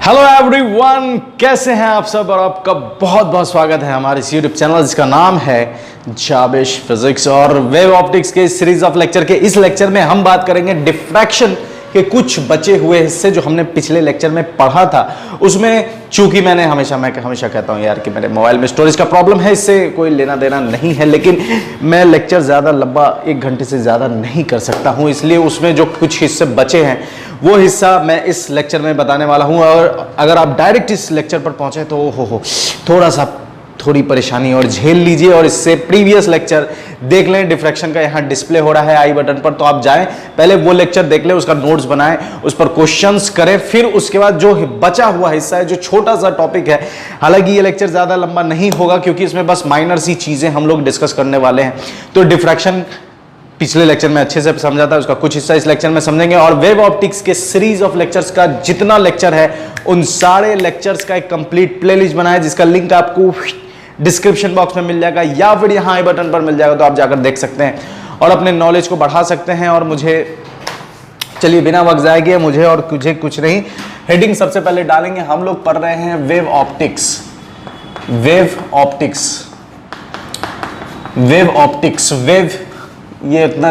Hello everyone, कैसे हैं आप सब। और आपका बहुत बहुत स्वागत है हमारे इस यूट्यूब चैनल जिसका नाम है जाबिश फिजिक्स और वेव ऑप्टिक्स के सीरीज ऑफ लेक्चर के इस लेक्चर में हम बात करेंगे डिफ्रैक्शन के कुछ बचे हुए हिस्से जो हमने पिछले लेक्चर में पढ़ा था। उसमें चूंकि मैं हमेशा कहता हूं यार कि मेरे मोबाइल में स्टोरेज का प्रॉब्लम है, इससे कोई लेना देना नहीं है, लेकिन मैं लेक्चर ज़्यादा लंबा 1 घंटे से ज़्यादा नहीं कर सकता हूं, इसलिए उसमें जो कुछ हिस्से बचे हैं वो हिस्सा मैं इस लेक्चर में बताने वाला हूं। और अगर आप डायरेक्ट इस लेक्चर पर पहुंचे तो थोड़ी परेशानी और झेल लीजिए और इससे प्रीवियस लेक्चर देख लें। डिफ्रैक्शन का यहाँ डिस्प्ले हो रहा है आई बटन पर, तो आप जाएं पहले वो लेक्चर देख लें, उसका नोट्स बनाएं, उस पर क्वेश्चंस करें, फिर उसके बाद जो बचा हुआ हिस्सा है, जो छोटा सा टॉपिक है, हालांकि ये लेक्चर ज्यादा लंबा नहीं होगा क्योंकि इसमें बस माइनर सी चीजें हम लोग डिस्कस करने वाले हैं। तो डिफ्रैक्शन पिछले लेक्चर में अच्छे से समझा था, उसका कुछ हिस्सा इस लेक्चर में समझेंगे। और वेव ऑप्टिक्स के सीरीज ऑफ लेक्चर्स का जितना लेक्चर है उन सारे लेक्चर्स का एक कंप्लीट प्लेलिस्ट बनाया जिसका लिंक आपको डिस्क्रिप्शन बॉक्स में मिल जाएगा या फिर यहाँ आई बटन पर मिल जाएगा, तो आप जाकर देख सकते हैं और अपने नॉलेज को बढ़ा सकते हैं। और मुझे चलिए बिना वक्त जाए किए मुझे कुछ नहीं, हेडिंग सबसे पहले डालेंगे। हम लोग पढ़ रहे हैं वेव ऑप्टिक्स। ये इतना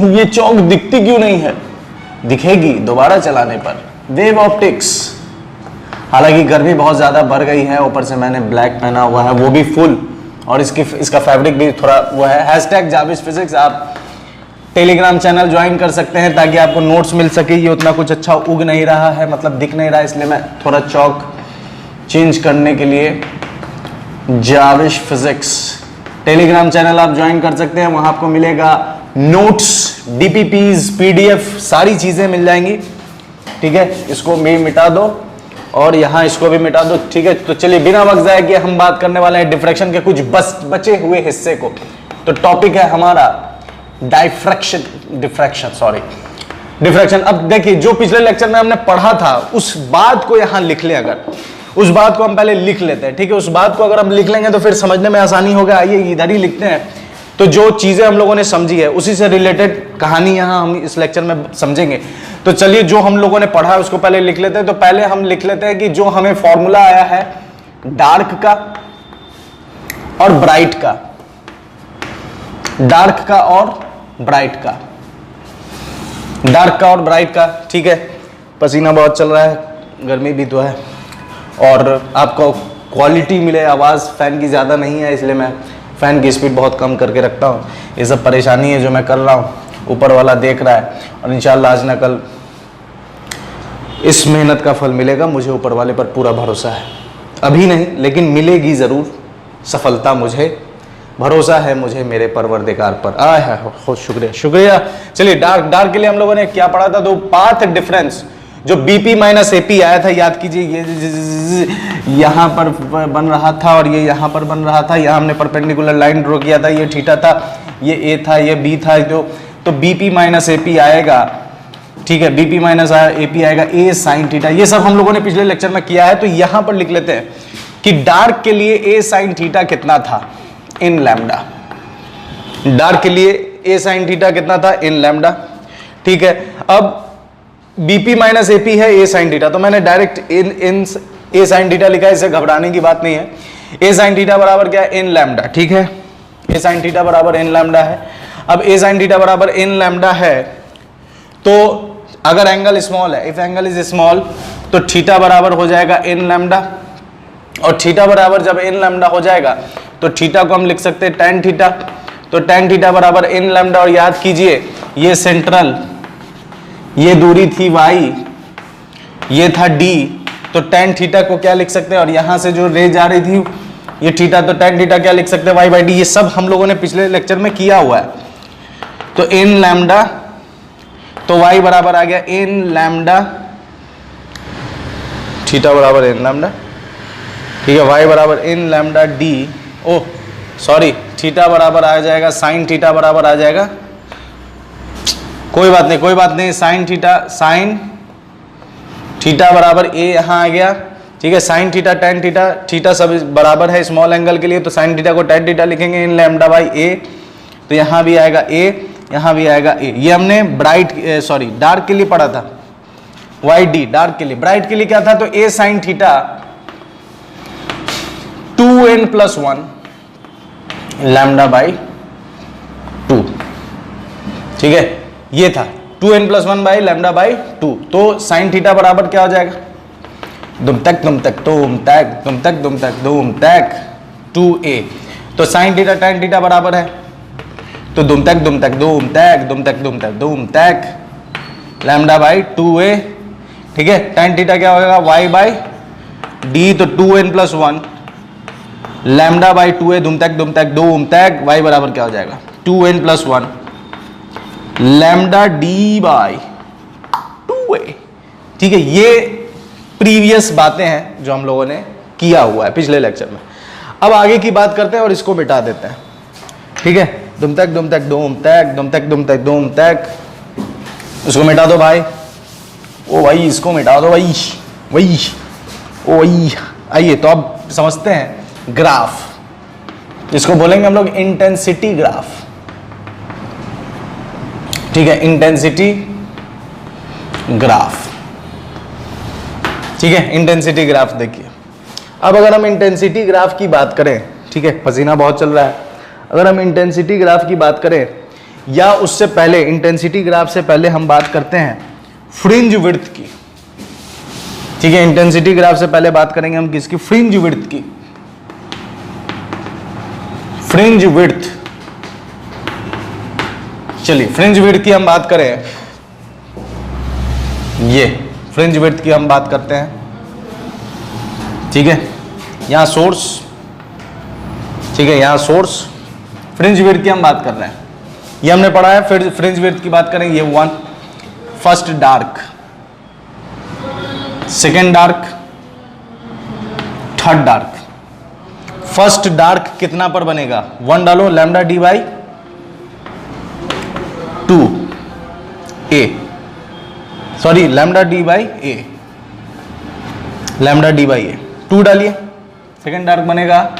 ये चौक दिखती क्यों नहीं है? दिखेगी दोबारा चलाने पर। वेव ऑप्टिक्स, हालांकि गर्मी बहुत ज्यादा बढ़ गई है, ऊपर से मैंने ब्लैक पहना हुआ है, वो भी फुल, और इसका फैब्रिक भी थोड़ा वो है। #जाबिश फिजिक्स, आप टेलीग्राम चैनल ज्वाइन कर सकते हैं ताकि आपको नोट्स मिल सके। ये उतना कुछ अच्छा उग नहीं रहा है, मतलब दिख नहीं रहा है, इसलिए मैं थोड़ा चौक चेंज करने के लिए जाबिश फिजिक्स टेलीग्राम चैनल आप ज्वाइन कर सकते हैं। वहां आपको मिलेगा नोट्स, DPPs, PDF, सारी चीजें मिल जाएंगी। ठीक है, इसको भी मिटा दो और यहाँ इसको भी मिटा दो। ठीक है, तो चलिए बिना वक्त जाए कि हम बात करने वाले हैं डिफ्रैक्शन के कुछ बचे हुए हिस्से को। तो टॉपिक है हमारा डिफ्रैक्शन। अब देखिए, जो पिछले लेक्चर में हमने पढ़ा था उस बात को यहाँ लिख लें। अगर उस बात को हम पहले लिख लेते हैं, ठीक है, उस बात को अगर हम लिख लेंगे तो फिर समझने में आसानी होगा। आइए इधर ही लिखते हैं। तो जो चीजें हम लोगों ने समझी है उसी से रिलेटेड कहानी यहाँ हम इस लेक्चर में समझेंगे। तो चलिए जो हम लोगों ने पढ़ा है उसको पहले लिख लेते हैं। तो पहले हम लिख लेते हैं कि जो हमें फॉर्मूला आया है डार्क का और ब्राइट का, डार्क का और ब्राइट का। ठीक है, पसीना बहुत चल रहा है, गर्मी भी तो है, और आपको क्वालिटी मिले आवाज़ फैन की ज़्यादा नहीं है, इसलिए मैं फ़ैन की स्पीड बहुत कम करके रखता हूँ। ये सब परेशानी है जो मैं कर रहा हूँ, ऊपर वाला देख रहा है, और इंशाल्लाह आज न कल इस मेहनत का फल मिलेगा। मुझे ऊपर वाले पर पूरा भरोसा है, अभी नहीं लेकिन मिलेगी ज़रूर सफलता, मुझे भरोसा है, मुझे मेरे परवरदिगार पर। शुक्रिया। चलिए डार्क के लिए हम लोगों ने क्या पढ़ा था? तो पाथ डिफरेंस जो BP - AP आया था, याद कीजिए, ये यहाँ पर बन रहा था और ये यहाँ पर बन रहा था। यहाँ हमने परपेंडिकुलर लाइन ड्रॉ किया था, ये थीटा था, ये A था, ये B था। तो BP - AP आएगा। ठीक है, BP - AP आएगा A sin थीटा। ये सब हम लोगों ने पिछले लेक्चर में किया है। तो यहाँ पर लिख लेते हैं कि डार्क के लिए A sin थीटा कितना था? इन लैम्डा। डार्क के लिए A sin थीटा कितना था? इन लैम्डा। ठीक है, अब BP - AP है A sin थीटा, तो मैंने direct in A sin theta लिखा है, इससे घबराने की बात नहीं है। A sin थीटा बराबर क्या है? इन लैम्डा। ठीक है, A sin थीटा बराबर इन लैम्डा है। अब A sin थीटा बराबर इन लैम्डा है, तो अगर एंगल स्मॉल है, इफ एंगल इज स्मॉल, तो थीटा बराबर हो जाएगा इन लैम्डा, और थीटा बराबर जब इन लैम्डा हो जाएगा तो थीटा को हम लिख सकते हैं tan थीटा। तो tan थीटा बराबर इन लैम्डा, और याद कीजिए ये सेंट्रल, ये दूरी थी y, ये था d, तो tan थीटा को क्या लिख सकते हैं? और यहां से जो रे जा रही थी ये थीटा, तो tan थीटा क्या लिख सकते हैं? y/d। ये सब हम लोगों ने पिछले लेक्चर में किया हुआ है। तो इन लैम्डा, तो y बराबर आ गया इन लैम्डा, थीटा बराबर इन लैम्डा। ठीक है, y बराबर इन लैम्डा d, थीटा बराबर आ जाएगा साइन थीटा बराबर आ जाएगा, कोई बात नहीं, साइन थीटा बराबर a यहाँ आ गया। ठीक है, साइन थीटा tan थीटा सब बराबर है स्मॉल एंगल के लिए, तो साइन थीटा को tan थीटा लिखेंगे इन लैम्डा बाई a, तो यहाँ भी आएगा a, यहाँ भी आएगा a। ये हमने डार्क के लिए पढ़ा था। वाई डी डार्क के लिए, ब्राइट के लिए क्या था, तो A sine theta 2n+1 lambda by 2, ठीक है, ये था 2n+1 बाई लैम्डा बाई 2। तो साइन थीटा बराबर क्या हो जाएगा, दुम तक 2a। तो साइन थीटा tan थीटा बराबर है, तो दुम तक लैम्डा बाई 2a, ठीक है। tan थीटा क्या होगा, y बाई डी, तो 2n+1 लैम्डा बाई 2a, दुम तक y बराबर क्या हो जाएगा, 2n+1 lambda D by 2a, ठीक है। ये प्रीवियस बातें हैं जो हम लोगों ने किया हुआ है पिछले लेक्चर में। अब आगे की बात करते हैं और इसको मिटा देते हैं, ठीक है। दुम तक इसको मिटा दो भाई, ओ भाई इसको मिटा दो भाई, वही आइए। तो अब समझते हैं ग्राफ, इसको बोलेंगे हम लोग इंटेंसिटी ग्राफ, ठीक है, इंटेंसिटी ग्राफ, ठीक है। इंटेंसिटी ग्राफ देखिए, अब अगर हम इंटेंसिटी ग्राफ की बात करें, ठीक है, पसीना बहुत चल रहा है, अगर हम इंटेंसिटी ग्राफ की बात करें, या उससे पहले इंटेंसिटी ग्राफ से पहले हम बात करते हैं फ्रिंज विड्थ की, ठीक है। इंटेंसिटी ग्राफ से पहले बात करेंगे हम किसकी, फ्रिंज विड्थ की। फ्रिंज विड्थ, चलिए फ्रिंज विड्थ की हम बात करें, ये फ्रिंज विड्थ की हम बात करते हैं, ठीक है। यहां सोर्स, ठीक है, यहां सोर्स, फ्रिंज विड्थ की हम बात कर रहे हैं, ये हमने पढ़ा है। फिर फ्रिंज विड्थ की बात करेंगे, ये 1, first dark, second dark, third dark. First dark कितना पर बनेगा, 1 डालो, lambda D by 2a, sorry lambda D by a, lambda D by a, 2 डालिए, सेकेंड डार्क बनेगा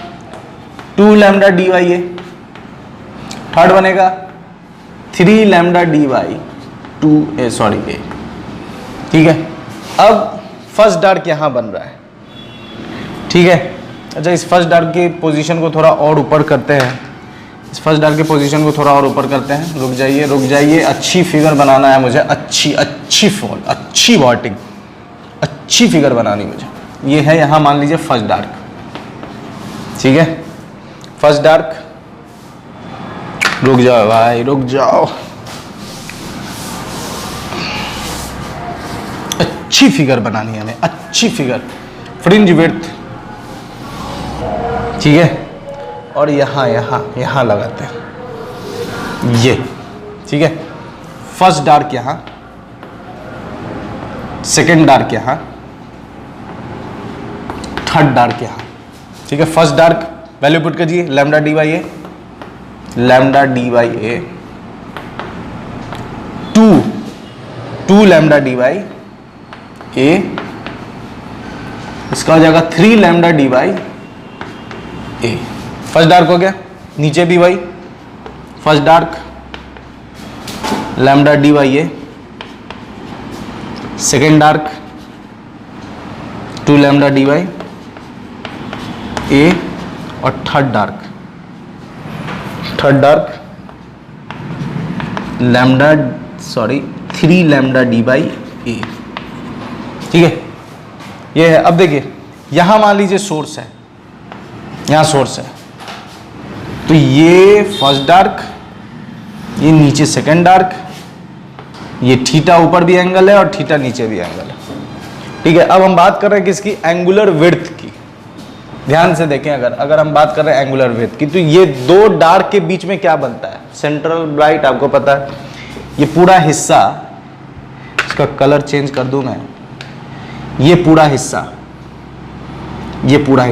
2 lambda D by a, third बनेगा 3 lambda D by 2a, sorry a, ठीक है। अब फर्स्ट डार्क यहां बन रहा है, ठीक है। अच्छा, इस फर्स्ट डार्क की पोजीशन को थोड़ा और ऊपर करते हैं, इस फर्स्ट डार्क की पोजीशन को थोड़ा और ऊपर करते हैं। रुक जाइए, अच्छी फिगर बनाना है मुझे, अच्छी फॉल, अच्छी वॉटिंग, अच्छी फिगर बनानी मुझे। ये है यहां, मान लीजिए फर्स्ट डार्क, ठीक है, फर्स्ट डार्क। रुक जाओ भाई, रुक जाओ, अच्छी फिगर बनानी है हमें, अच्छी फिगर, फ्रिंज विड्थ, ठीक है। और यहां लगाते हैं ये, ठीक है। फर्स्ट डार्क यहां, सेकेंड डार्क यहां, थर्ड डार्क यहां, ठीक है। फर्स्ट डार्क वैल्यू पुट कीजिए, lambda D by A, lambda D by A, 2 lambda D by A, इसका हो जाएगा 3 lambda D by A. First dark हो गया, नीचे भी वही, first dark lambda D by A, second dark 2 lambda D by ए, और third dark lambda, sorry 3 lambda D by a, ठीक है। ये है। अब देखिए यहां मान लीजिए सोर्स है, यहां सोर्स है, तो ये फर्स्ट डार्क, ये नीचे सेकेंड डार्क, ये थीटा ऊपर भी एंगल है और थीटा नीचे भी एंगल है, ठीक है। अब हम बात कर रहे हैं किसकी, एंगुलर विड्थ की। ध्यान से देखें, अगर हम बात कर रहे हैं एंगुलर विड्थ की, तो ये दो डार्क के बीच में क्या बनता है, सेंट्रल ब्राइट, आपको पता है। ये पूरा हिस्सा, इसका कलर चेंज कर दूं मैं, ये पूरा हिस्सा, ये पूरा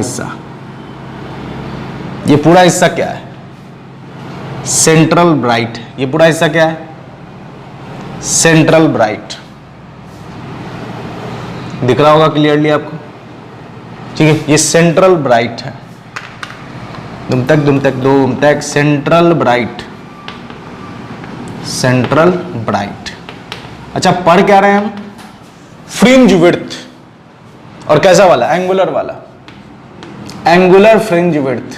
हिस्सा क्या है, सेंट्रल ब्राइट। ये पूरा हिस्सा क्या है, सेंट्रल ब्राइट। दिख रहा होगा क्लियरली आपको, ठीक है। ये सेंट्रल ब्राइट है, दुम तक सेंट्रल ब्राइट। अच्छा, पढ़ क्या रहे हैं हम, फ्रिंज विड्थ, और कैसा वाला? एंगुलर वाला, एंगुलर फ्रिंज विड्थ,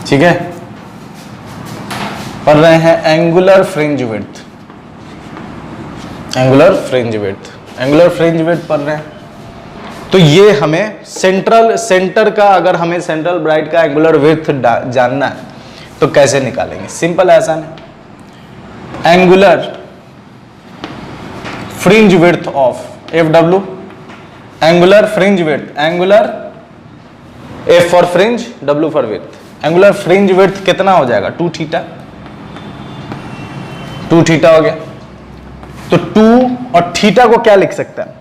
ठीक है, पढ़ रहे हैं angular fringe width, angular fringe width, angular fringe width पढ़ रहे हैं। तो ये हमें सेंटर का, अगर हमें सेंट्रल ब्राइट का एंगुलर विड्थ जानना है तो कैसे निकालेंगे? सिंपल, आसान है। Angular fringe width of FW, angular fringe width, angular F for fringe, W for width. Angular fringe width कितना हो जाएगा? 2 थीटा, 2 थीटा हो गया। तो 2 और थीटा को क्या लिख सकते हैं?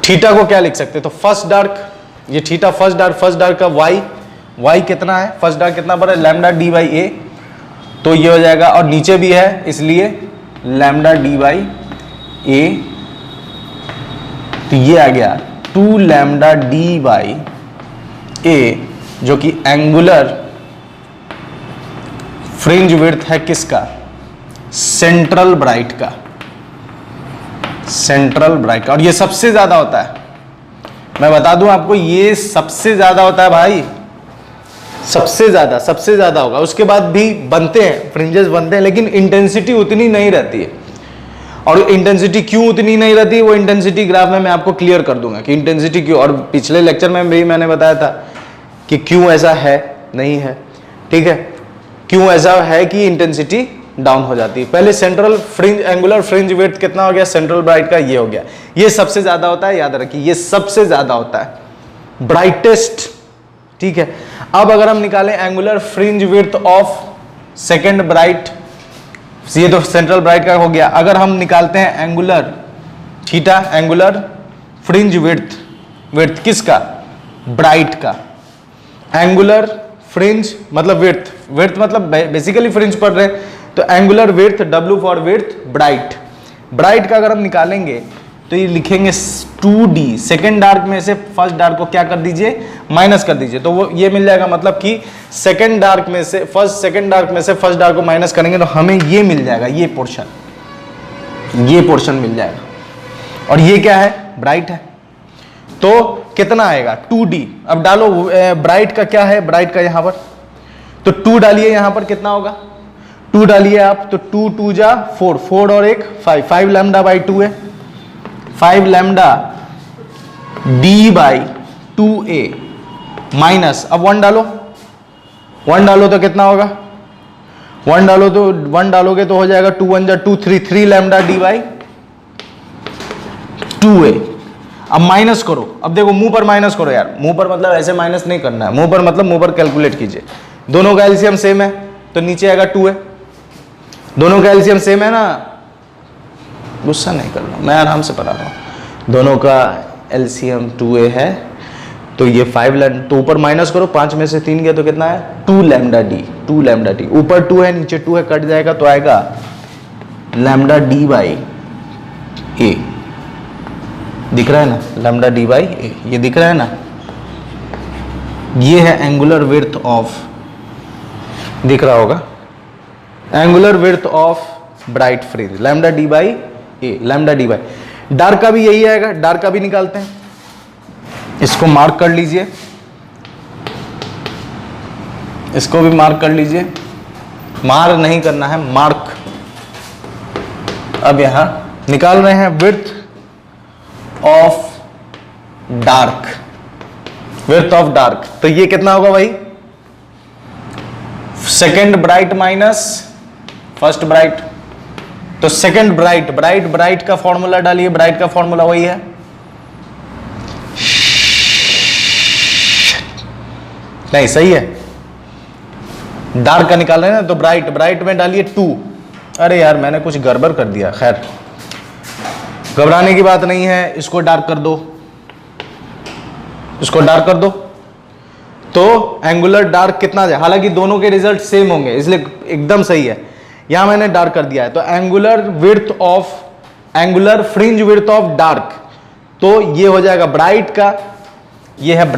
थीटा को क्या लिख सकते हैं? तो फर्स्ट डार्क, ये थीटा फर्स्ट डार्क का y कितना है? फर्स्ट डार्क कितना पड़ा है? लैम्डा d बाई ए, तो ये हो जाएगा, और नीचे भी है इसलिए लैम्डा d बाई ए, तो ये आ गया 2 लैम्डा d बाई ए, जो कि एंगुलर फ्रिंज विड्थ है किसका? सेंट्रल ब्राइट का, सेंट्रल ब्राइट का। और ये सबसे ज्यादा होता है, मैं बता दूं आपको, ये सबसे ज्यादा होता है भाई, सबसे ज्यादा होगा। उसके बाद भी बनते हैं, फ्रिंजेस बनते हैं, लेकिन इंटेंसिटी उतनी नहीं रहती है। और इंटेंसिटी क्यों उतनी नहीं रहती है, वो इंटेंसिटी ग्राफ में मैं आपको क्लियर कर दूंगा कि इंटेंसिटी क्यों। और पिछले लेक्चर में भी मैंने बताया था कि क्यों ऐसा है, नहीं है, ठीक है, क्यों ऐसा है कि इंटेंसिटी डाउन हो जाती है। पहले central fringe, angular fringe width कितना हो गया? सेंट्रल ब्राइट का ये हो गया, ये सबसे ज्यादा होता है, याद रखिए, ये सबसे ज्यादा होता है, ब्राइटेस्ट, ठीक है। अब अगर हम निकालें angular fringe width of second bright, ये तो सेंट्रल ब्राइट का हो गया। अगर हम निकालते हैं angular theta, angular fringe width किसका? ब्राइट का। एंगुलर फ्रिंज मतलब विड्थ मतलब बेसिकली फ्रिंज पढ़ रहे हैं, तो angular width, W for width, bright का अगर हम निकालेंगे तो ये लिखेंगे 2D, सेकेंड डार्क में से फर्स्ट डार्क को क्या कर दीजिए? माइनस कर दीजिए, तो वो ये मिल जाएगा, मतलब कि सेकेंड डार्क में से फर्स्ट डार्क को माइनस करेंगे तो हमें ये मिल जाएगा, ये पोर्शन मिल जाएगा। और ये क्या है? ब्राइट है। तो कितना आएगा? 2D। अब डालो ब्राइट का क्या है, ब्राइट का यहां पर, तो 2 डालिए, यहां पर कितना होगा? 2 डालिए आप, तो 2 2 जा 4, 4 और 1 5, 5 लैम्डा बाई 2 है, 5 lambda d by 2a minus, अब 1 डालो, 1 डालो तो कितना होगा? 1 डालो तो 1 डालोगे तो हो जाएगा 2 1 जा 2 3, 3 लैम्डा d बाई 2a। अब माइनस करो, अब देखो मुंह पर माइनस करो यार, मुंह पर मतलब ऐसे माइनस नहीं करना है, मुंह पर मतलब मुंह पर कैलकुलेट कीजिए। दोनों का एलसीएम सेम है तो नीचे आएगा 2 है, दोनों का एलसीएम सेम है ना, गुस्सा नहीं कर रहा हूं मैं, आराम से पढ़ा रहा हूं। दोनों का एलसीएम 2a है तो ये 5 लैम्डा, तो ऊपर माइनस करो, 5 में से 3 गया तो कितना है? 2 लैम्डा डी, ऊपर 2 है नीचे 2 है, कट जाएगा तो आएगा लैम्डा डी बाई ए, दिख रहा है ना? लैम्डा डी बाई ए, ये दिख रहा है ना? ये है एंगुलर विड्थ ऑफ, दिख रहा होगा, angular width of bright fringe, lambda D by A, lambda D by. Dark का भी यही आएगा, डार्क का भी निकालते हैं, इसको मार्क कर लीजिए, इसको भी मार्क कर लीजिए, मार नहीं करना है, मार्क। अब यहां निकाल रहे हैं width of dark, width of dark, तो ये कितना होगा भाई? Second bright minus first bright, तो सेकेंड ब्राइट का फॉर्मूला डालिए, ब्राइट का फॉर्मूला वही है, नहीं सही है, डार्क का निकाल रहे हैं ना, तो ब्राइट में डालिए 2। अरे यार मैंने कुछ गड़बड़ कर दिया, खैर घबराने की बात नहीं है, इसको डार्क कर दो, इसको डार्क कर दो, तो एंगुलर डार्क कितना जाए, हालांकि दोनों के रिजल्ट सेम होंगे इसलिए एकदम सही है, यहां मैंने डार्क कर दिया है। तो angular width of, angular fringe width of dark, तो ये हो जाएगा ब्राइट का, ये है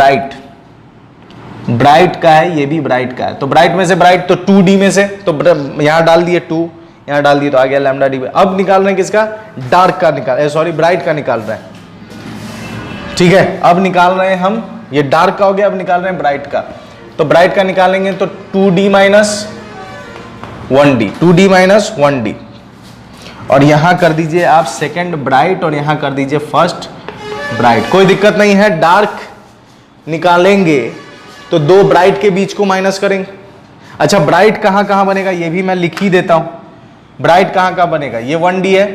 ब्राइट का है, ये भी ब्राइट का है, तो ब्राइट में से ब्राइट, तो 2D में से, तो यहां डाल दिए 2, यहाँ डाल दिए तो आ गया लैम्डा डी बाई। अब निकाल रहे हैं किसका, डार्क का निकाल, सॉरी ब्राइट का निकाल रहे हैं, ठीक है। अब निकाल रहे हैं हम, ये डार्क का हो गया, अब निकाल रहे हैं ब्राइट का। तो ब्राइट का निकालेंगे तो 2d minus 1d, 2d minus 1d, और यहां कर दीजिए आप सेकंड ब्राइट और यहां कर दीजिए फर्स्ट ब्राइट। कोई दिक्कत नहीं है, डार्क निकालेंगे तो दो ब्राइट के बीच को माइनस करेंगे। अच्छा ब्राइट कहां कहां बनेगा ये भी मैं लिख ही देता हूं, ब्राइट कहां कहां बनेगा, ये 1d है,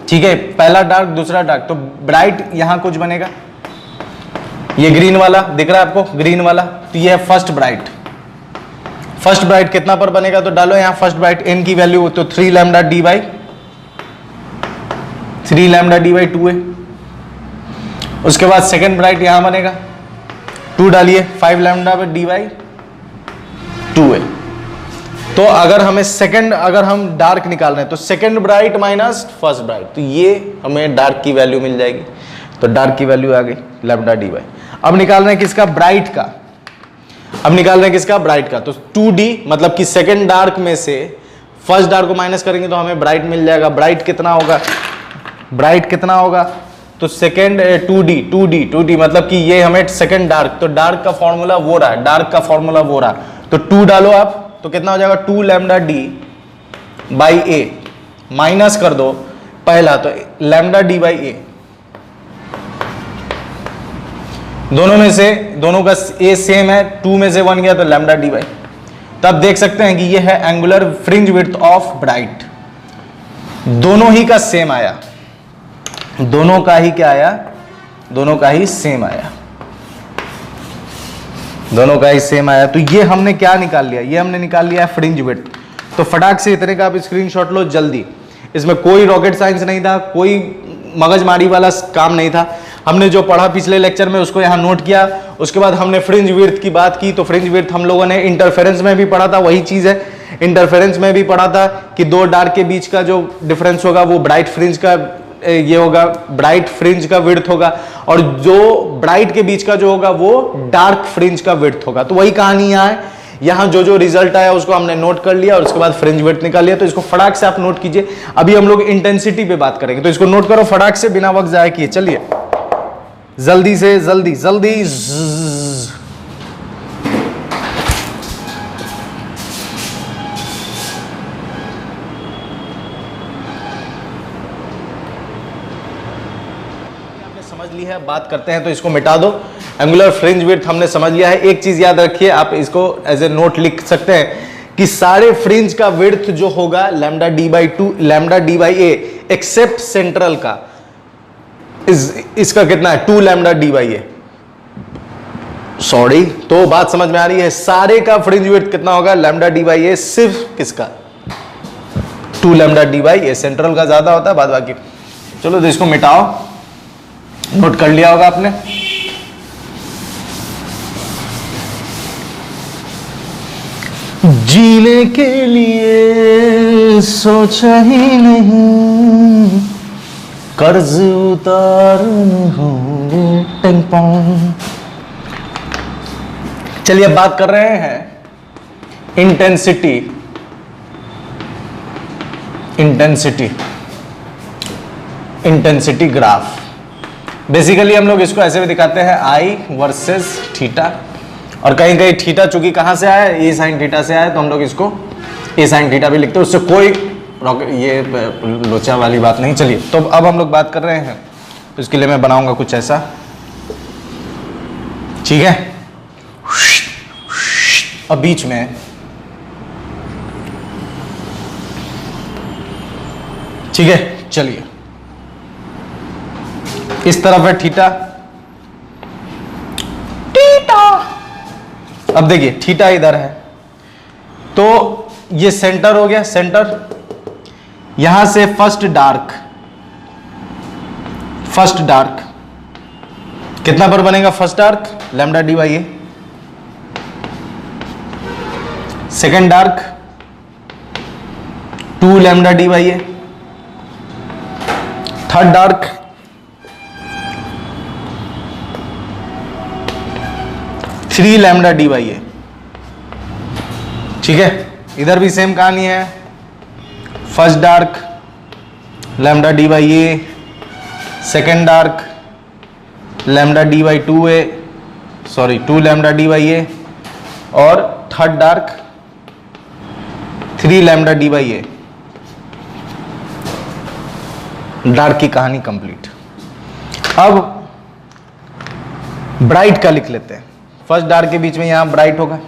ठीक है, पहला डार्क दूसरा डार्क, तो ब्राइट यहां कुछ बनेगा, ये ग्रीन वाला दिख रहा है आपको, ग्रीन वाला, तो ये है फर्स्ट ब्राइट। फर्स्ट ब्राइट कितना पर बनेगा, तो डालो यहां फर्स्ट ब्राइट n की वैल्यू तो 3 लैम्डा डी बाई 2 है। उसके बाद सेकंड ब्राइट यहां बनेगा, 2 डालिए, 5 लैम्डा डी बाई 2 है। तो अगर हमें सेकंड, अगर हम डार्क निकाल रहे हैं तो second bright minus first bright, तो ये हमें डार्क की वैल्यू मिल जाएगी, तो डार्क की वैल्यू आ गई लैम्डा डी बाई। अब निकाल रहे हैं किसका, ब्राइट का, अब निकाल रहे हैं किसका, ब्राइट का, तो 2d मतलब कि सेकंड डार्क में से फर्स्ट डार्क को माइनस करेंगे तो हमें ब्राइट मिल जाएगा। ब्राइट कितना होगा, ब्राइट कितना होगा, तो सेकंड 2d मतलब कि ये हमें सेकंड डार्क, तो डार्क का फॉर्मूला वो रहा, डार्क का फॉर्मूला वो रहा, तो 2 डालो आप, तो कितना हो जाएगा 2 lambda D by A, minus कर दो पहला तो लैम्डा डी बाई ए, दोनों में से, दोनों का ए सेम है, 2 में से 1 गया तो लैम्डा डी बाई। तब देख सकते हैं कि ये है angular fringe width of bright, दोनों ही का सेम आया, दोनों का ही क्या आया, दोनों का ही सेम आया, दोनों का ही सेम आया। तो ये हमने क्या निकाल लिया, ये हमने निकाल लिया है फ्रिंज विड्थ। तो फटाक से इतने का आप स्क्रीनशॉट लो जल्दी, इसमें कोई रॉकेट साइंस नहीं था, कोई मगजमारी वाला काम नहीं था, हमने जो पढ़ा पिछले लेक्चर में उसको यहाँ नोट किया। उसके बाद हमने फ्रिंज विड्थ की बात की, तो फ्रिंज विड्थ हम लोगों ने इंटरफेरेंस में भी पढ़ा था, वही चीज है, इंटरफेरेंस में भी पढ़ा था कि दो डार्क के बीच का जो डिफरेंस होगा वो ब्राइट फ्रिंज का ये होगा, ब्राइट फ्रिंज का विड्थ होगा, और जो ब्राइट के बीच का जो होगा वो डार्क फ्रिंज का विड्थ होगा। तो वही कहानी यहाँ है, यहाँ जो जो रिजल्ट आया उसको हमने नोट कर लिया और उसके बाद फ्रिंज विड्थ निकाल लिया। तो इसको फटाक से आप नोट कीजिए। अभी हम लोग इंटेंसिटी पे बात करेंगे, तो इसको नोट करो फटाक से, बिना वक्त जाया किए। चलिए जल्दी से जल्दी जल्दी समझ ली है, बात करते हैं तो इसको मिटा दो। एंगुलर फ्रिंज विड्थ हमने समझ लिया है। एक चीज याद रखिए, आप इसको एज ए नोट लिख सकते हैं कि सारे फ्रिंज का विड्थ जो होगा lambda D by 2 lambda D by a except central का, इसका कितना है 2 lambda D by a, sorry. तो बात समझ में आ रही है, सारे का फ्रिंज विड्थ कितना होगा लैम्डा डी बाई ए, सिर्फ किसका 2 lambda D by A, central का ज्यादा होता है बाद बाकी। चलो तो इसको मिटाओ, नोट कर लिया होगा आपने। जीने के लिए सोचा ही नहीं, कर्ज उतारने होंगे टिंग पोंग। चलिए अब बात कर रहे हैं इंटेंसिटी, इंटेंसिटी ग्राफ। बेसिकली हम लोग इसको ऐसे भी दिखाते हैं आई वर्सेस थीटा, और कहीं कहीं थीटा चूंकि कहां से आया, ए साइन थीटा से आया, तो हम लोग इसको ए साइन थीटा भी लिखते हैं, उससे कोई ये लोचा वाली बात नहीं। चलिए तो अब हम लोग बात कर रहे हैं, तो इसके लिए मैं बनाऊंगा कुछ ऐसा, ठीक है। अब बीच में ठीक है, चलिए इस तरफ है थीटा, अब देखिए थीटा इधर है, तो ये सेंटर हो गया, सेंटर यहां से फर्स्ट डार्क कितना पर बनेगा, first dark lambda D by A, second dark 2 lambda D by a, third dark 3 lambda D by a, ठीक है। इधर भी सेम कहानी है, first dark lambda D by A, second dark lambda D by 2a, sorry 2 lambda D by ए, और third dark 3 lambda D by a. Dark की कहानी complete. अब ब्राइट का लिख लेते हैं। फर्स्ट डार्क के बीच में यहां ब्राइट होगा,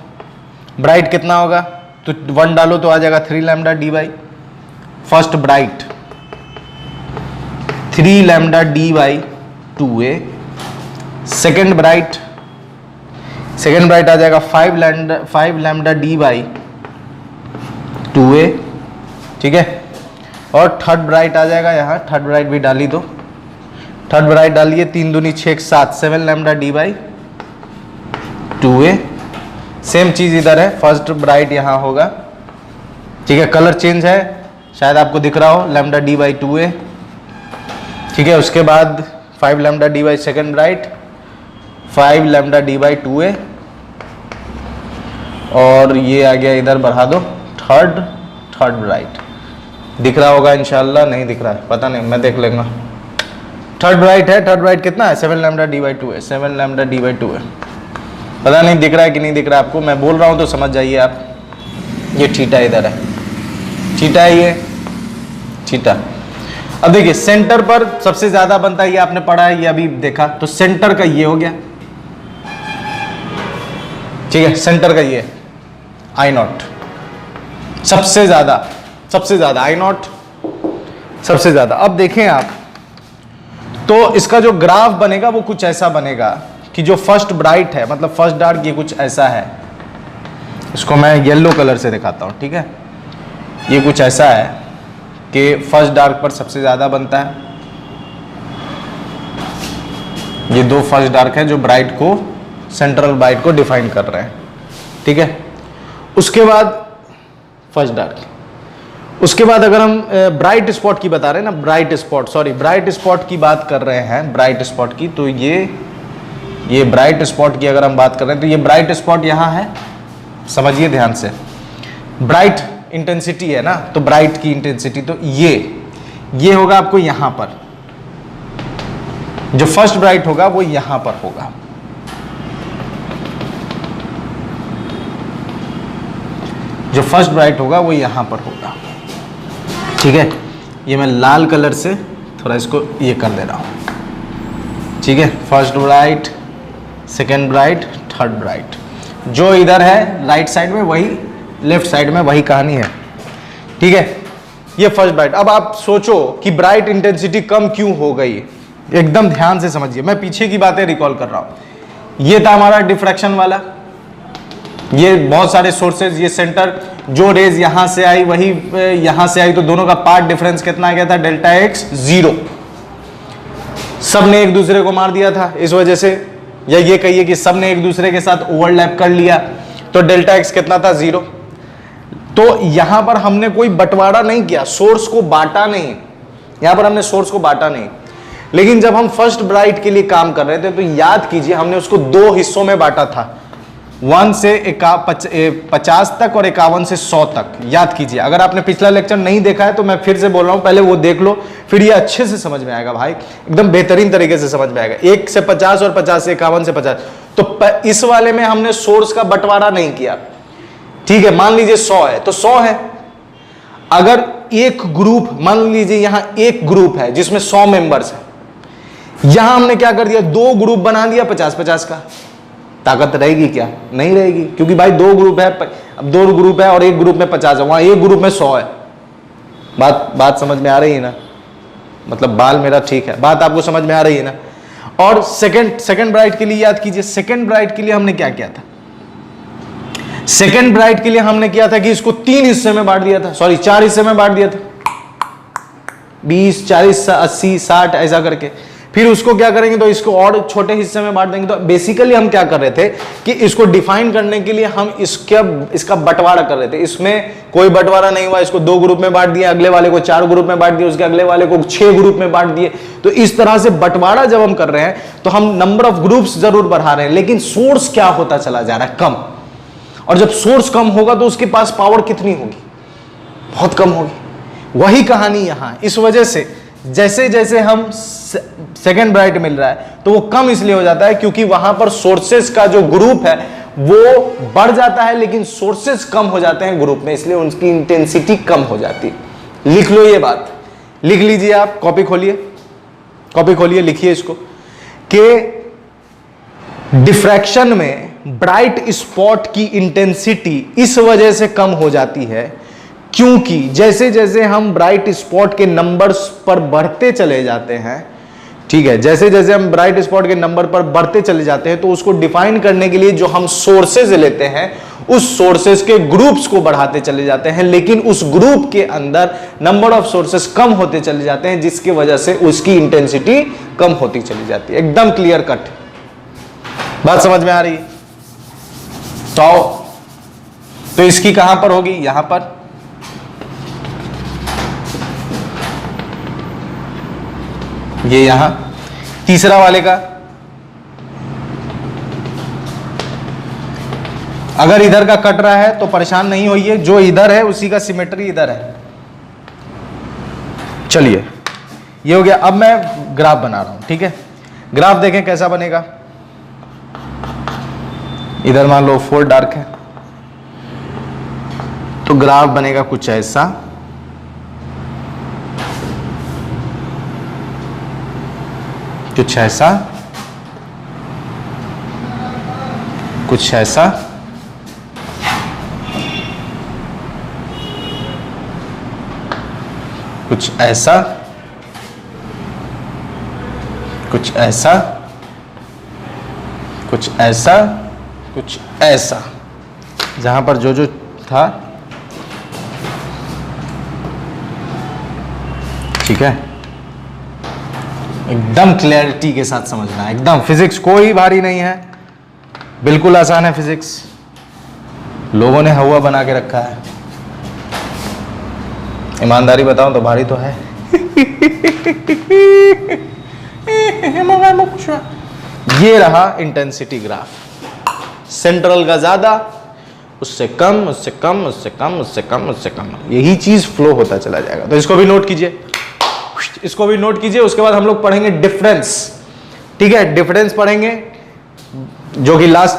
ब्राइट कितना होगा तो 1 डालो तो आ जाएगा 3 lambda D by first bright, 3 lambda D by 2a। Second bright आ जाएगा 5 लैम्डा डी बाई 2a, ठीक है। और थर्ड ब्राइट आ जाएगा यहाँ, थर्ड ब्राइट भी डाली दो, थर्ड ब्राइट डालिए, 3 दूनी 6 7, 7 lambda D by 2a। Same चीज इधर है, फर्स्ट ब्राइट यहाँ होगा, ठीक है। कलर चेंज है, शायद आपको दिख रहा हो, लैम्डा डी बाई 2a, ठीक है। उसके बाद 5 lambda D by second bright, 5 lambda D by 2a, और ये आ गया इधर, बढ़ा दो, थर्ड ब्राइट। दिख रहा होगा इंशाल्लाह, नहीं दिख रहा है पता नहीं, मैं देख लेंगा। थर्ड ब्राइट है, थर्ड ब्राइट कितना है 7 lambda D by 2a, 7 lambda D by 2a। पता नहीं दिख रहा है कि नहीं दिख रहा है आपको, मैं बोल रहा हूँ तो समझ जाइए आप। ये थीटा इधर है, थीटा है ये थीटा। अब देखिए सेंटर पर सबसे ज्यादा बनता है, ये आपने पढ़ा है, ये अभी देखा, तो सेंटर का ये हो गया, ठीक है। सेंटर का ये I0 सबसे ज्यादा I0 सबसे ज्यादा। अब देखें आप, तो इसका जो ग्राफ बनेगा वो कुछ ऐसा बनेगा कि जो फर्स्ट ब्राइट है, मतलब फर्स्ट डार्क, ये कुछ ऐसा है। इसको मैं येलो कलर से दिखाता हूं, ठीक है। ये कुछ ऐसा है कि फर्स्ट डार्क पर सबसे ज्यादा बनता है। ये 2 फर्स्ट डार्क है जो ब्राइट को, सेंट्रल ब्राइट को डिफाइन कर रहे हैं, ठीक है। उसके बाद फर्स्ट डार्क, उसके बाद अगर हम ब्राइट स्पॉट की बता रहे हैं ना, ब्राइट स्पॉट की बात कर रहे हैं, ब्राइट स्पॉट की, तो ये ब्राइट स्पॉट की अगर हम बात कर रहे हैं, तो ये ब्राइट स्पॉट यहाँ है, समझिए ध्यान से। ब्राइट इंटेंसिटी है ना, तो ब्राइट की इंटेंसिटी, तो ये होगा आपको यहां पर, जो फर्स्ट ब्राइट होगा वो यहां पर होगा, जो फर्स्ट ब्राइट होगा वो यहां पर होगा, ठीक है। ये मैं लाल कलर से थोड़ा इसको ये कर दे रहा हूं, ठीक है। First bright, second bright, third bright, जो इधर है राइट साइड में वही लेफ्ट साइड में वही कहानी है, ठीक है। ये फर्स्ट ब्राइट। अब आप सोचो कि ब्राइट इंटेंसिटी कम क्यों हो गई, एकदम ध्यान से समझिए, मैं पीछे की बातें रिकॉल कर रहा हूं। ये था हमारा डिफ्रैक्शन वाला, ये बहुत सारे सोर्सेज, ये सेंटर, जो रेज यहां से आई वही यहां से आई, तो दोनों का पार्ट डिफरेंस कितना आ गया था, डेल्टा एक्स 0। सब ने एक दूसरे को मार दिया था इस वजह से, या ये कहिए कि सब ने एक दूसरे के साथ ओवरलैप कर लिया, तो डेल्टा एक्स कितना था 0। तो यहां पर हमने कोई बंटवारा नहीं किया, सोर्स को बांटा नहीं, यहां पर हमने सोर्स को बांटा नहीं। लेकिन जब हम फर्स्ट ब्राइट के लिए काम कर रहे थे, तो याद कीजिए हमने उसको 2 हिस्सों में बांटा था, 1 से 50 तक और 51 से 100 तक। याद कीजिए, अगर आपने पिछला लेक्चर नहीं देखा है तो मैं फिर से बोल रहा हूं, पहले वो देख लो, फिर ये अच्छे से समझ में आएगा भाई, एकदम बेहतरीन तरीके से समझ में आएगा। 1 से 50 और 50 से 51 से 50। तो इस वाले में हमने सोर्स का बंटवारा नहीं किया, ठीक है। मान लीजिए 100 है तो 100 है। अगर एक ग्रुप, मान लीजिए यहां एक ग्रुप है जिसमें 100 मेंबर्स है, यहां हमने क्या कर दिया, 2 ग्रुप बना दिया 50-50 का। ताकत रहेगी क्या? नहीं रहेगी, क्योंकि भाई 2 ग्रुप है, अब 2 ग्रुप है और एक ग्रुप में 50 है, वहां एक ग्रुप में 100 है। बात समझ में आ रही है ना, मतलब बाल मेरा ठीक है, बात आपको समझ में आ रही है ना। और सेकंड ब्राइट के लिए याद कीजिए, सेकंड ब्राइट के लिए हमने क्या किया था, सेकंड ब्राइट के लिए हमने किया था कि इसको 3 हिस्से में बांट दिया था, सॉरी 4 हिस्से में बांट दिया था, 20, 40, 80, 60 ऐसा करके। फिर उसको क्या करेंगे, तो इसको और छोटे हिस्से में बांट देंगे। तो बेसिकली हम क्या कर रहे थे कि इसको डिफाइन करने के लिए हम इसका बंटवारा कर रहे थे। इसमें कोई बंटवारा नहीं हुआ, इसको 2 ग्रुप में बांट दिया, अगले वाले को 4 ग्रुप में बांट दिया, उसके अगले वाले को 6 ग्रुप में बांट दिए। तो इस तरह से बंटवारा जब हम कर रहे हैं तो हम नंबर ऑफ ग्रुप्स जरूर बढ़ा रहे हैं, लेकिन सोर्स क्या होता चला जा रहा है, कम। और जब सोर्स कम होगा तो उसके पास पावर कितनी होगी, बहुत कम होगी। वही कहानी यहां, इस वजह से जैसे जैसे हम सेकेंड ब्राइट मिल रहा है तो वो कम इसलिए हो जाता है क्योंकि वहां पर सोर्सेस का जो ग्रुप है वो बढ़ जाता है, लेकिन सोर्सेस कम हो जाते हैं ग्रुप में, इसलिए उनकी इंटेंसिटी कम हो जाती है। लिख लो ये बात, लिख लीजिए आप, कॉपी खोलिए, लिखिए इसको कि डिफ्रैक्शन में ब्राइट स्पॉट की इंटेंसिटी इस वजह से कम हो जाती है क्योंकि जैसे जैसे हम ब्राइट स्पॉट के नंबर्स पर बढ़ते चले जाते हैं, ठीक है, जैसे जैसे हम ब्राइट स्पॉट के नंबर पर बढ़ते चले जाते हैं तो उसको डिफाइन करने के लिए जो हम सोर्सेज लेते हैं उस सोर्सेज के ग्रुप्स को बढ़ाते चले जाते हैं, लेकिन उस ग्रुप के अंदर नंबर ऑफ सोर्सेज कम होते चले जाते हैं जिसकी वजह से उसकी इंटेंसिटी कम होती चली जाती है। एकदम क्लियर कट बात समझ में आ रही है? तो इसकी कहां पर होगी? यहां पर। ये यहां तीसरा वाले का अगर इधर का कट रहा है तो परेशान नहीं होइए, जो इधर है उसी का सिमेट्री इधर है। चलिए ये हो गया। अब मैं ग्राफ बना रहा हूं, ठीक है। ग्राफ देखें कैसा बनेगा। इधर मान लो 4 डार्क है तो ग्राफ बनेगा कुछ ऐसा, कुछ ऐसा, कुछ ऐसा, कुछ ऐसा, कुछ ऐसा, कुछ ऐसा, कुछ ऐसा, जहां पर जो जो था, ठीक है। एकदम क्लैरिटी के साथ समझना, एकदम फिजिक्स कोई भारी नहीं है, बिल्कुल आसान है फिजिक्स, लोगों ने हवा बना के रखा है। ईमानदारी बताऊं तो भारी तो है। ये रहा इंटेंसिटी ग्राफ, सेंट्रल का ज्यादा, उससे कम, उससे कम, उससे कम, उससे कम, उससे कम, यही चीज फ्लो होता चला जाएगा। तो इसको भी नोट कीजिए, इसको भी नोट कीजिए। उसके बाद हम लोग पढ़ेंगे डिफरेंस, ठीक है। डिफरेंस पढ़ेंगे जो कि लास्ट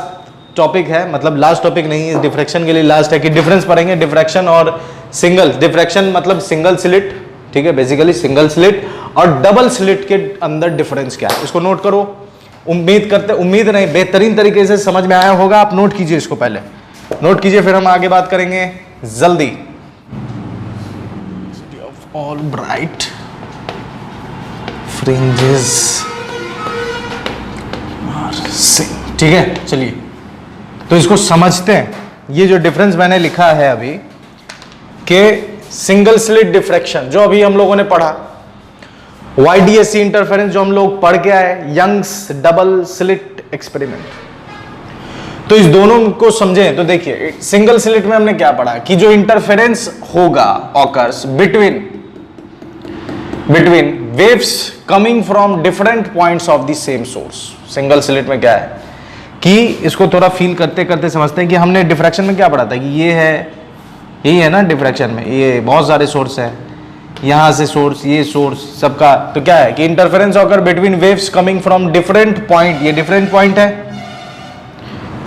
टॉपिक है, मतलब लास्ट टॉपिक नहीं है, डिफ्रैक्शन के लिए लास्ट है कि डिफरेंस पढ़ेंगे। डिफ्रैक्शन और सिंगल डिफ्रैक्शन मतलब सिंगल स्लिट, ठीक है, बेसिकली सिंगल स्लिट और डबल स्लिट के अंदर डिफरेंस क्या है, इसको नोट करो। उम्मीद नहीं, बेहतरीन तरीके से समझ में आया होगा। आप नोट कीजिए, इसको पहले नोट कीजिए, फिर हम आगे बात करेंगे जल्दी। ऑल ब्राइट फ्रिंजेस ठीक है। चलिए तो इसको समझते हैं। ये जो डिफरेंस मैंने लिखा है अभी के सिंगल स्लिट डिफ्रैक्शन जो अभी हम लोगों ने पढ़ा, YDSC इंटरफेरेंस जो हम लोग पढ़ के आए, यंग्स डबल स्लिट एक्सपेरिमेंट, तो इस दोनों को समझें तो देखिए सिंगल स्लिट में हमने क्या पढ़ा कि जो इंटरफेरेंस होगा occurs between waves coming from different points of the same source. Single slit में क्या है कि इसको थोड़ा फील करते करते समझते हैं कि हमने डिफ्रैक्शन में क्या पढ़ा था कि ये है, यही है ना डिफ्रैक्शन में, ये बहुत सारे सोर्स है, यहां से सोर्स, ये सोर्स सबका, तो क्या है कि interference occur between waves coming from different point, ये डिफरेंट पॉइंट है,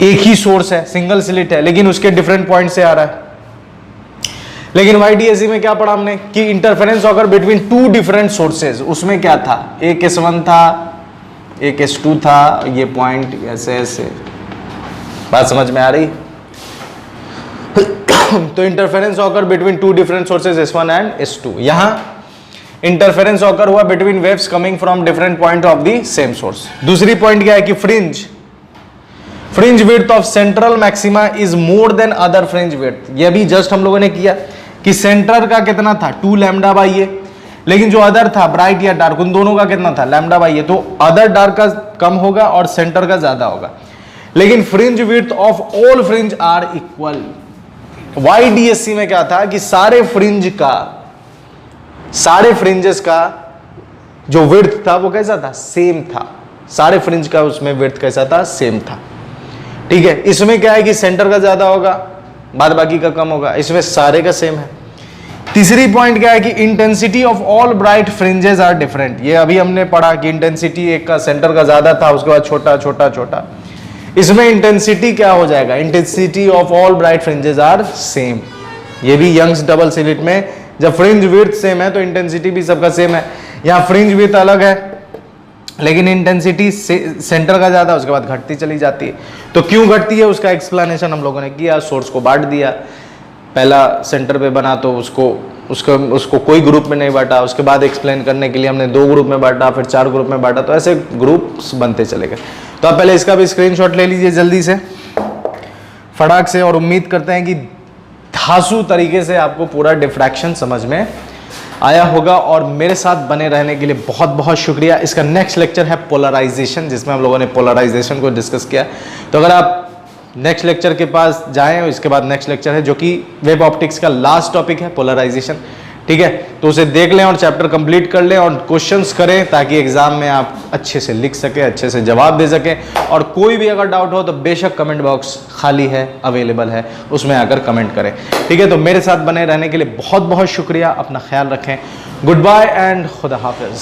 एक ही सोर्स है, सिंगल स्लिट है, लेकिन उसके डिफरेंट पॉइंट से आ रहा है। लेकिन YDSC में क्या पढ़ा हमने कि interference occur between 2 different sources, उसमें क्या था, एक S1 था, एक S2 था, ये पॉइंट ऐसे ऐसे, बात समझ में आ रही। तो interference occur between 2 different sources S1 and S2। यहां इंटरफेरेंस ऑकर हुआ between waves coming from different point of the same source. दूसरी पॉइंट क्या है कि fringe width of central maxima is more than other fringe width. ये भी just हम लोगों ने किया कि सेंटर का कितना था 2 लैम्डा बाई ए, लेकिन जो अदर था ब्राइट या डार्क, उन दोनों का कितना था लैम्डा बाई ए, तो अदर डार्क का कम होगा और सेंटर का ज्यादा होगा। लेकिन fringe width of all fringe are equal. YDSC में क्या था कि सारे फ्रिंजेस का जो विड्थ था वो कैसा था, सेम था। सारे फ्रिंज का उसमें विड्थ कैसा था, सेम था, ठीक है। इसमें क्या है कि सेंटर का ज्यादा होगा, बाद बाकी का कम होगा, इसमें सारे का सेम है। तीसरी पॉइंट क्या है कि intensity of all bright fringes are different. ये अभी हमने पढ़ा कि इंटेंसिटी एक का सेंटर का ज्यादा था, उसके बाद छोटा छोटा छोटा। इसमें इंटेंसिटी क्या हो जाएगा, intensity of all bright fringes are same. ये भी यंग्स डबल स्लिट में जब फ्रिंज विड्थ सेम है तो इंटेंसिटी भी सबका सेम है। यहाँ फ्रिंज विड्थ अलग है लेकिन इंटेंसिटी सेंटर का ज्यादा, उसके बाद घटती चली जाती है। तो क्यों घटती है उसका एक्सप्लेनेशन हम लोगों ने किया, सोर्स को बांट दिया। पहला सेंटर पे बना तो उसको कोई ग्रुप में नहीं बांटा, उसके बाद एक्सप्लेन करने के लिए हमने 2 ग्रुप में बांटा, फिर 4 ग्रुप में बांटा, तो ऐसे ग्रुप्स बनते चले गए। तो आप पहले इसका भी स्क्रीनशॉट ले लीजिए जल्दी से फटाक से, और उम्मीद करते हैं कि धांसू तरीके से आपको पूरा डिफ्रैक्शन समझ में आया होगा। और मेरे साथ बने रहने के लिए बहुत बहुत शुक्रिया। इसका नेक्स्ट लेक्चर है पोलराइजेशन, जिसमें हम लोगों ने पोलराइजेशन को डिस्कस किया। तो अगर आप नेक्स्ट लेक्चर के पास जाएं, और इसके बाद नेक्स्ट लेक्चर है जो कि वेब ऑप्टिक्स का लास्ट टॉपिक है, पोलराइजेशन, ठीक है। तो उसे देख लें और चैप्टर कंप्लीट कर लें और क्वेश्चंस करें ताकि एग्जाम में आप अच्छे से लिख सकें, अच्छे से जवाब दे सकें। और कोई भी अगर डाउट हो तो बेशक कमेंट बॉक्स खाली है, अवेलेबल है, उसमें आकर कमेंट करें, ठीक है। तो मेरे साथ बने रहने के लिए बहुत बहुत शुक्रिया। अपना ख्याल रखें। गुड बाय एंड खुदा हाफिज।